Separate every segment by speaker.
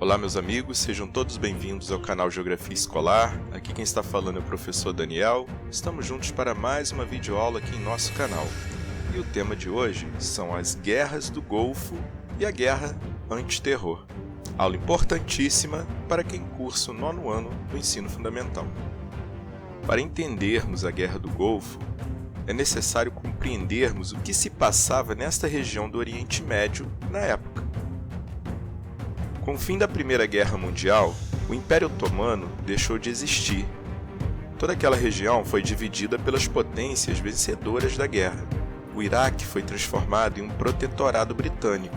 Speaker 1: Olá meus amigos, sejam todos bem-vindos ao canal Geografia Escolar. Aqui quem está falando é o professor Daniel. Estamos juntos para mais uma videoaula aqui em nosso canal. E o tema de hoje são as guerras do Golfo e a guerra antiterror. Aula importantíssima para quem cursa o 9º ano do ensino fundamental. Para entendermos a Guerra do Golfo, é necessário compreendermos o que se passava nesta região do Oriente Médio na época. Com o fim da Primeira Guerra Mundial, o Império Otomano deixou de existir. Toda aquela região foi dividida pelas potências vencedoras da guerra. O Iraque foi transformado em um protetorado britânico.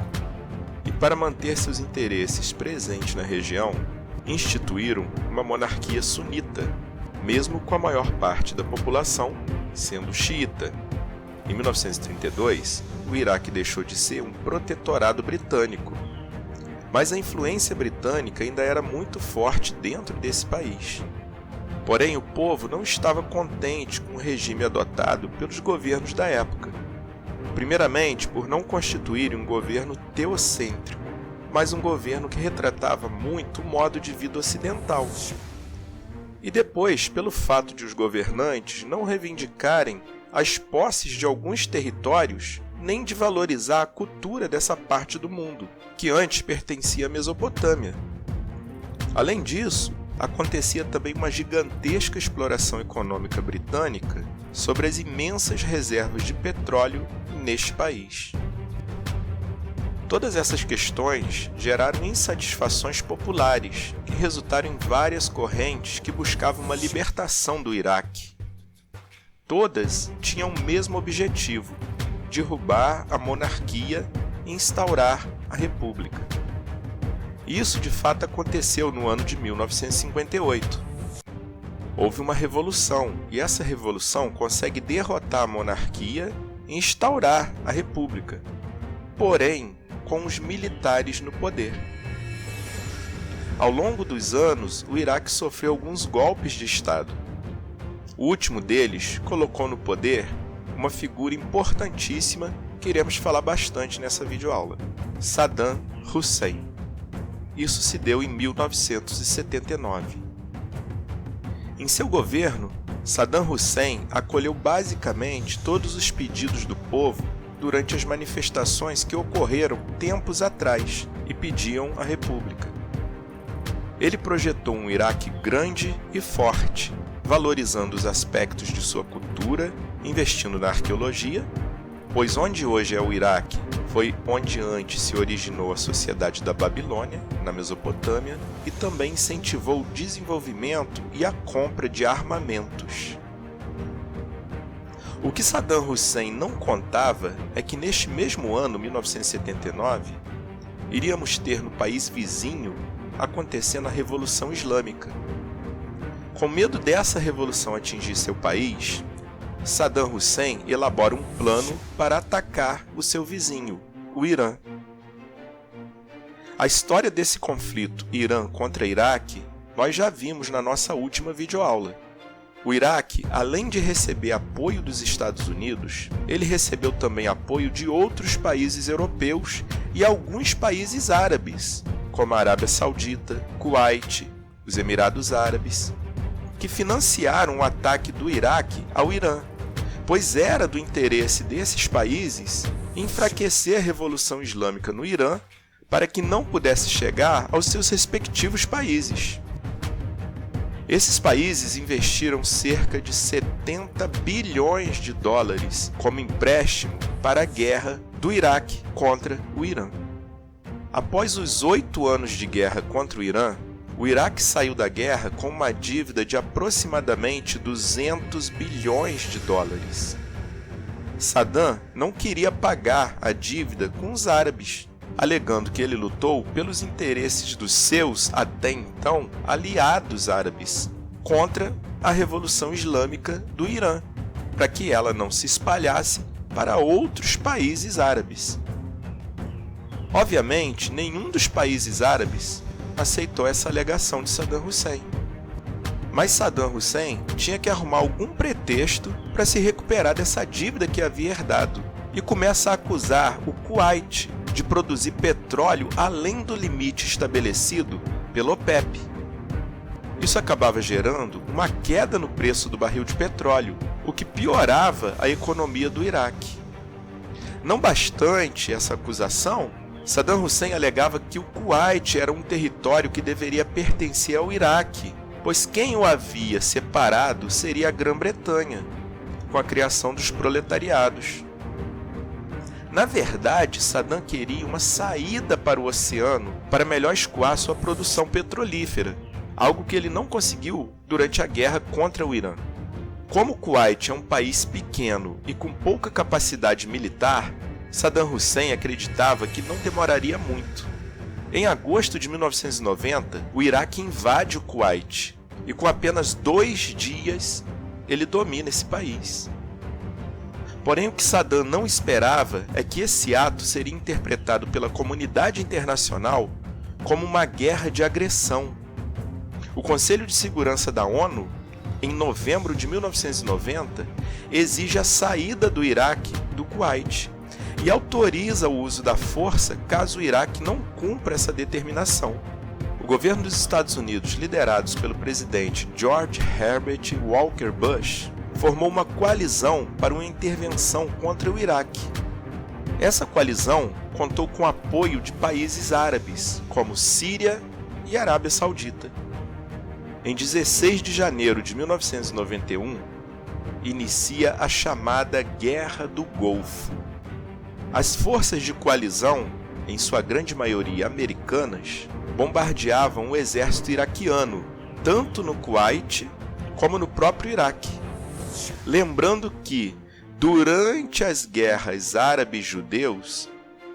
Speaker 1: E para manter seus interesses presentes na região, instituíram uma monarquia sunita, mesmo com a maior parte da população sendo xiita. Em 1932, o Iraque deixou de ser um protetorado britânico, mas a influência britânica ainda era muito forte dentro desse país. Porém, o povo não estava contente com o regime adotado pelos governos da época. Primeiramente, por não constituírem um governo teocêntrico, mas um governo que retratava muito o modo de vida ocidental. E depois, pelo fato de os governantes não reivindicarem as posses de alguns territórios, nem de valorizar a cultura dessa parte do mundo, que antes pertencia à Mesopotâmia. Além disso, acontecia também uma gigantesca exploração econômica britânica sobre as imensas reservas de petróleo neste país. Todas essas questões geraram insatisfações populares, que resultaram em várias correntes que buscavam uma libertação do Iraque. Todas tinham o mesmo objetivo: derrubar a monarquia e instaurar a república. Isso de fato aconteceu no ano de 1958. Houve uma revolução, e essa revolução consegue derrotar a monarquia e instaurar a república, porém com os militares no poder. Ao longo dos anos, o Iraque sofreu alguns golpes de Estado. O último deles colocou no poder uma figura importantíssima que iremos falar bastante nessa videoaula: Saddam Hussein. Isso se deu em 1979. Em seu governo, Saddam Hussein acolheu basicamente todos os pedidos do povo durante as manifestações que ocorreram tempos atrás e pediam a república. Ele projetou um Iraque grande e forte, valorizando os aspectos de sua cultura, investindo na arqueologia, pois onde hoje é o Iraque foi onde antes se originou a sociedade da Babilônia, na Mesopotâmia, e também incentivou o desenvolvimento e a compra de armamentos. O que Saddam Hussein não contava é que neste mesmo ano, 1979, iríamos ter no país vizinho acontecendo a Revolução Islâmica. Com medo dessa revolução atingir seu país, Saddam Hussein elabora um plano para atacar o seu vizinho, o Irã. A história desse conflito Irã contra Iraque nós já vimos na nossa última videoaula. O Iraque, além de receber apoio dos Estados Unidos, ele recebeu também apoio de outros países europeus e alguns países árabes, como a Arábia Saudita, Kuwait, os Emirados Árabes, que financiaram o ataque do Iraque ao Irã, pois era do interesse desses países enfraquecer a Revolução Islâmica no Irã para que não pudesse chegar aos seus respectivos países. Esses países investiram cerca de 70 bilhões de dólares como empréstimo para a guerra do Iraque contra o Irã. Após os 8 anos de guerra contra o Irã, o Iraque saiu da guerra com uma dívida de aproximadamente 200 bilhões de dólares. Saddam não queria pagar a dívida com os árabes, alegando que ele lutou pelos interesses dos seus, até então, aliados árabes, contra a Revolução Islâmica do Irã, para que ela não se espalhasse para outros países árabes. Obviamente, nenhum dos países árabes aceitou essa alegação de Saddam Hussein. Mas Saddam Hussein tinha que arrumar algum pretexto para se recuperar dessa dívida que havia herdado e começa a acusar o Kuwait de produzir petróleo além do limite estabelecido pela OPEP. Isso acabava gerando uma queda no preço do barril de petróleo, o que piorava a economia do Iraque. Não bastante essa acusação, Saddam Hussein alegava que o Kuwait era um território que deveria pertencer ao Iraque, pois quem o havia separado seria a Grã-Bretanha, com a criação dos proletariados. Na verdade, Saddam queria uma saída para o oceano para melhor escoar sua produção petrolífera, algo que ele não conseguiu durante a guerra contra o Irã. Como o Kuwait é um país pequeno e com pouca capacidade militar, Saddam Hussein acreditava que não demoraria muito. Em agosto de 1990, o Iraque invade o Kuwait e com apenas 2 dias ele domina esse país. Porém, o que Saddam não esperava é que esse ato seria interpretado pela comunidade internacional como uma guerra de agressão. O Conselho de Segurança da ONU, em novembro de 1990, exige a saída do Iraque do Kuwait e autoriza o uso da força caso o Iraque não cumpra essa determinação. O governo dos Estados Unidos, liderados pelo presidente George Herbert Walker Bush, formou uma coalizão para uma intervenção contra o Iraque. Essa coalizão contou com o apoio de países árabes, como Síria e Arábia Saudita. Em 16 de janeiro de 1991, inicia a chamada Guerra do Golfo. As forças de coalizão, em sua grande maioria americanas, bombardeavam o exército iraquiano, tanto no Kuwait como no próprio Iraque. Lembrando que, durante as guerras árabe-judeus,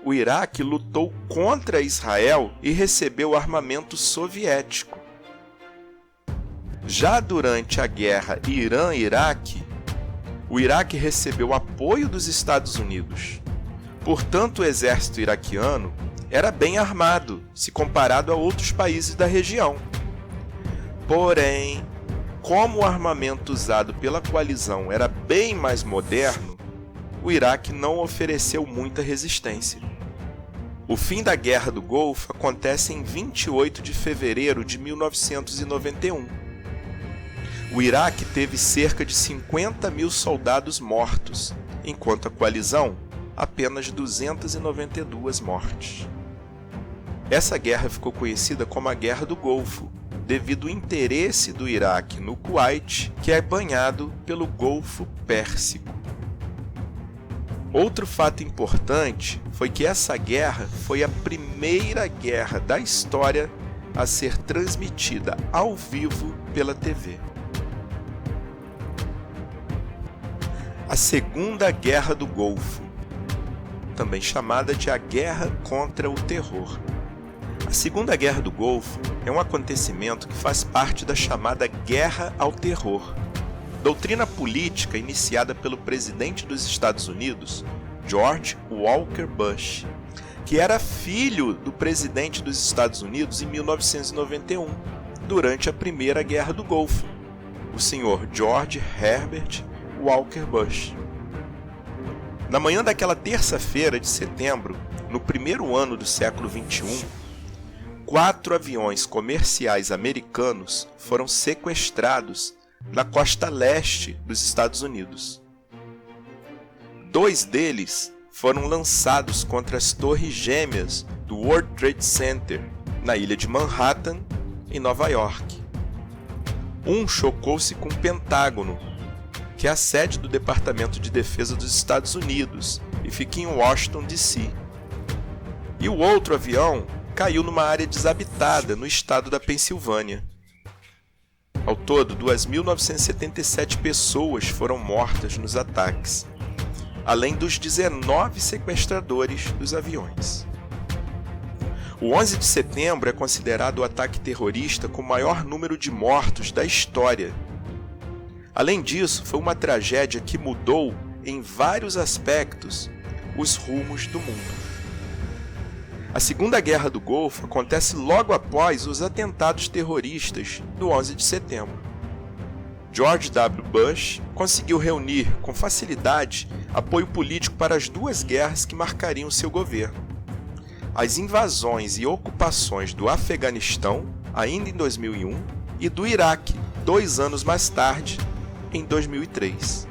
Speaker 1: o Iraque lutou contra Israel e recebeu armamento soviético. Já durante a guerra Irã-Iraque, o Iraque recebeu apoio dos Estados Unidos. Portanto, o exército iraquiano era bem armado, se comparado a outros países da região. Porém, como o armamento usado pela coalizão era bem mais moderno, o Iraque não ofereceu muita resistência. O fim da Guerra do Golfo acontece em 28 de fevereiro de 1991. O Iraque teve cerca de 50 mil soldados mortos, enquanto a coalizão apenas 292 mortes. Essa guerra ficou conhecida como a Guerra do Golfo, devido ao interesse do Iraque no Kuwait, que é banhado pelo Golfo Pérsico. Outro fato importante foi que essa guerra foi a primeira guerra da história a ser transmitida ao vivo pela TV. A Segunda Guerra do Golfo, também chamada de a Guerra contra o Terror. A Segunda Guerra do Golfo é um acontecimento que faz parte da chamada Guerra ao Terror, doutrina política iniciada pelo presidente dos Estados Unidos, George Walker Bush, que era filho do presidente dos Estados Unidos em 1991, durante a Primeira Guerra do Golfo, o senhor George Herbert Walker Bush. Na manhã daquela terça-feira de setembro, no primeiro ano do século XXI, 4 aviões comerciais americanos foram sequestrados na costa leste dos Estados Unidos. 2 deles foram lançados contra as torres gêmeas do World Trade Center, na ilha de Manhattan, em Nova York. Um chocou-se com o Pentágono, que é a sede do Departamento de Defesa dos Estados Unidos e fica em Washington, D.C. E o outro avião caiu numa área desabitada no estado da Pensilvânia. Ao todo, 2.977 pessoas foram mortas nos ataques, além dos 19 sequestradores dos aviões. O 11 de setembro é considerado o ataque terrorista com o maior número de mortos da história. Além disso, foi uma tragédia que mudou, em vários aspectos, os rumos do mundo. A Segunda Guerra do Golfo acontece logo após os atentados terroristas do 11 de setembro. George W. Bush conseguiu reunir com facilidade apoio político para as 2 guerras que marcariam seu governo. as invasões e ocupações do Afeganistão, ainda em 2001, e do Iraque, 2 anos mais tarde, em 2003.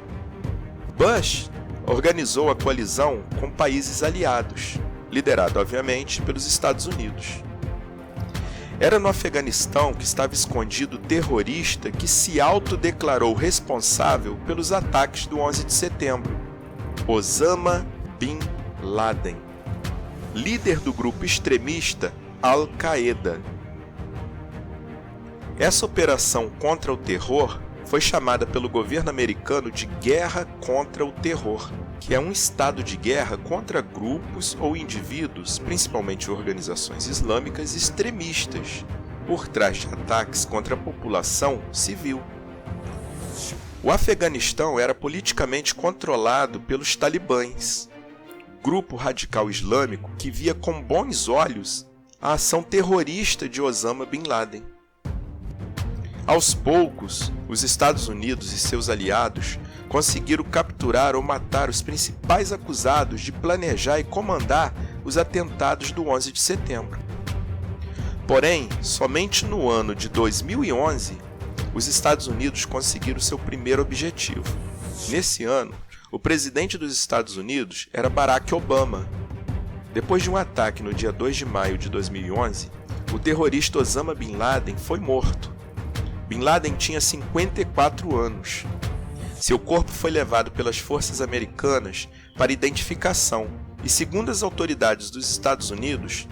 Speaker 1: Bush organizou a coalizão com países aliados, liderado, obviamente, pelos Estados Unidos. Era no Afeganistão que estava escondido o terrorista que se autodeclarou responsável pelos ataques do 11 de setembro, Osama Bin Laden, líder do grupo extremista Al-Qaeda. Essa operação contra o terror foi chamada pelo governo americano de Guerra contra o Terror, que é um estado de guerra contra grupos ou indivíduos, principalmente organizações islâmicas extremistas, por trás de ataques contra a população civil. O Afeganistão era politicamente controlado pelos talibãs, grupo radical islâmico que via com bons olhos a ação terrorista de Osama Bin Laden. Aos poucos, os Estados Unidos e seus aliados conseguiram capturar ou matar os principais acusados de planejar e comandar os atentados do 11 de setembro. Porém, somente no ano de 2011, os Estados Unidos conseguiram seu primeiro objetivo. Nesse ano, o presidente dos Estados Unidos era Barack Obama. Depois de um ataque no dia 2 de maio de 2011, o terrorista Osama Bin Laden foi morto. Bin Laden tinha 54 anos. Seu corpo foi levado pelas forças americanas para identificação e, segundo as autoridades dos Estados Unidos,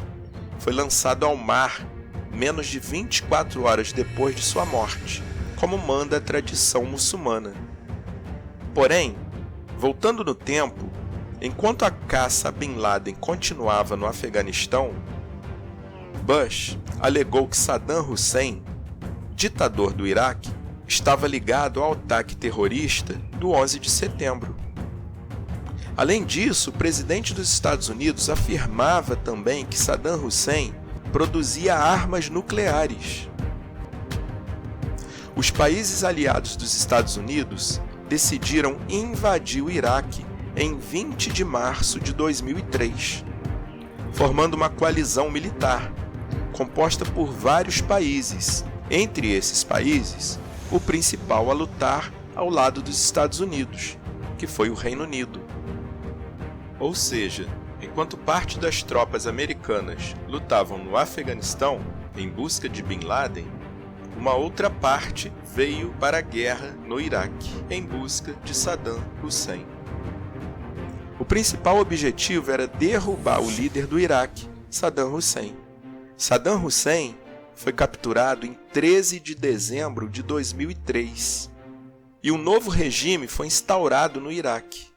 Speaker 1: foi lançado ao mar menos de 24 horas depois de sua morte, como manda a tradição muçulmana. Porém, voltando no tempo, enquanto a caça a Bin Laden continuava no Afeganistão, Bush alegou que Saddam Hussein, ditador do Iraque, estava ligado ao ataque terrorista do 11 de setembro. Além disso, o presidente dos Estados Unidos afirmava também que Saddam Hussein produzia armas nucleares. Os países aliados dos Estados Unidos decidiram invadir o Iraque em 20 de março de 2003, formando uma coalizão militar, composta por vários países. Entre esses países, o principal a lutar ao lado dos Estados Unidos, que foi o Reino Unido. Ou seja, enquanto parte das tropas americanas lutavam no Afeganistão em busca de Bin Laden, uma outra parte veio para a guerra no Iraque em busca de Saddam Hussein. O principal objetivo era derrubar o líder do Iraque, Saddam Hussein. Saddam Hussein foi capturado em 13 de dezembro de 2003 e um novo regime foi instaurado no Iraque.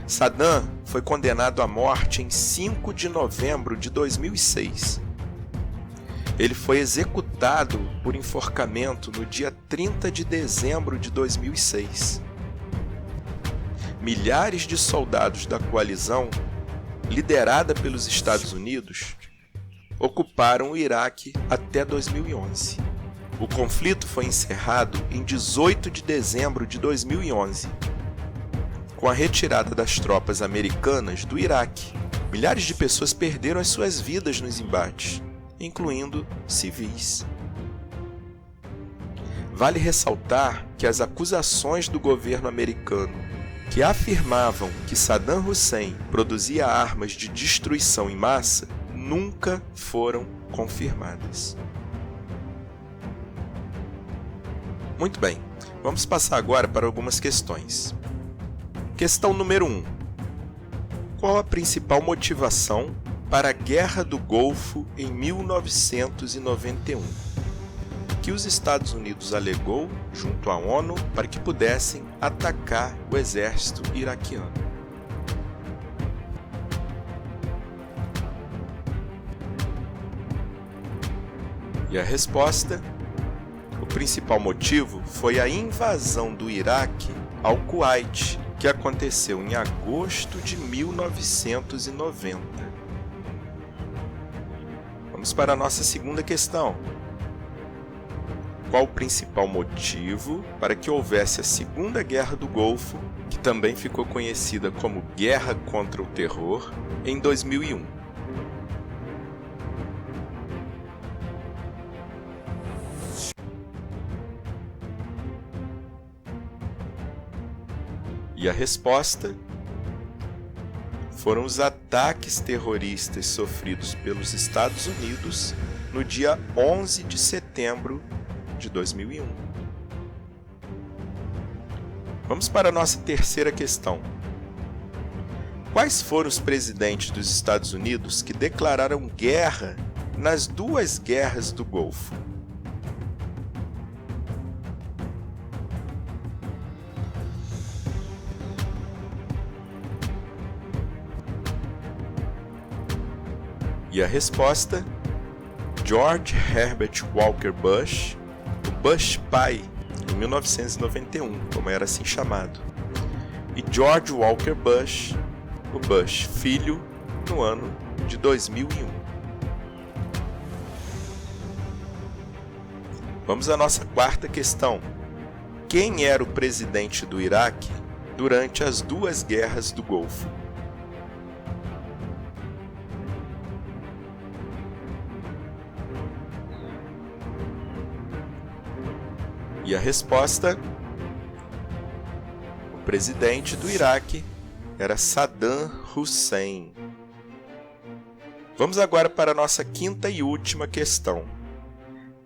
Speaker 1: Saddam foi condenado à morte em 5 de novembro de 2006. Ele foi executado por enforcamento no dia 30 de dezembro de 2006. Milhares de soldados da coalizão, liderada pelos Estados Unidos, ocuparam o Iraque até 2011. O conflito foi encerrado em 18 de dezembro de 2011, com a retirada das tropas americanas do Iraque. Milhares de pessoas perderam as suas vidas nos embates, incluindo civis. Vale ressaltar que as acusações do governo americano, que afirmavam que Saddam Hussein produzia armas de destruição em massa, nunca foram confirmadas. Muito bem, vamos passar agora para algumas questões. Questão número 1. Qual a principal motivação para a Guerra do Golfo em 1991? Que os Estados Unidos alegou junto à ONU para que pudessem atacar o exército iraquiano. E a resposta? O principal motivo foi a invasão do Iraque ao Kuwait, que aconteceu em agosto de 1990. Vamos para a nossa segunda questão. qual o principal motivo para que houvesse a Segunda Guerra do Golfo, que também ficou conhecida como Guerra contra o Terror, em 2001. E a resposta foram os ataques terroristas sofridos pelos Estados Unidos no dia 11 de setembro de 2001. Vamos para a nossa terceira questão. Quais foram os presidentes dos Estados Unidos que declararam guerra nas duas guerras do Golfo? E a resposta: George Herbert Walker Bush, o Bush pai, em 1991, como era assim chamado, e George Walker Bush, o Bush filho, no ano de 2001. Vamos à nossa quarta questão. Quem era o presidente do Iraque durante as duas guerras do Golfo? E a resposta: o presidente do Iraque era Saddam Hussein. Vamos agora para a nossa quinta e última questão.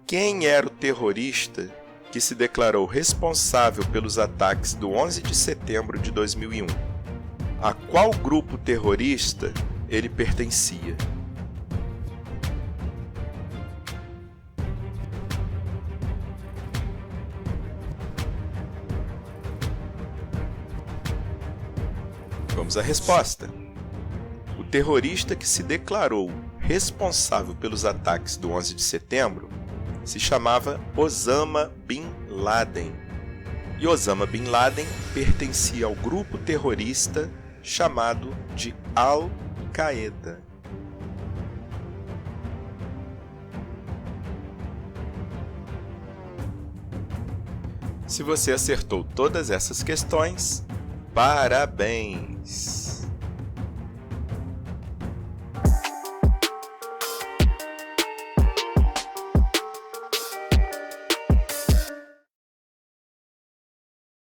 Speaker 1: Quem era o terrorista que se declarou responsável pelos ataques do 11 de setembro de 2001? A qual grupo terrorista ele pertencia? Vamos à resposta. O terrorista que se declarou responsável pelos ataques do 11 de setembro se chamava Osama Bin Laden. E Osama Bin Laden pertencia ao grupo terrorista chamado de Al-Qaeda. Se você acertou todas essas questões, parabéns!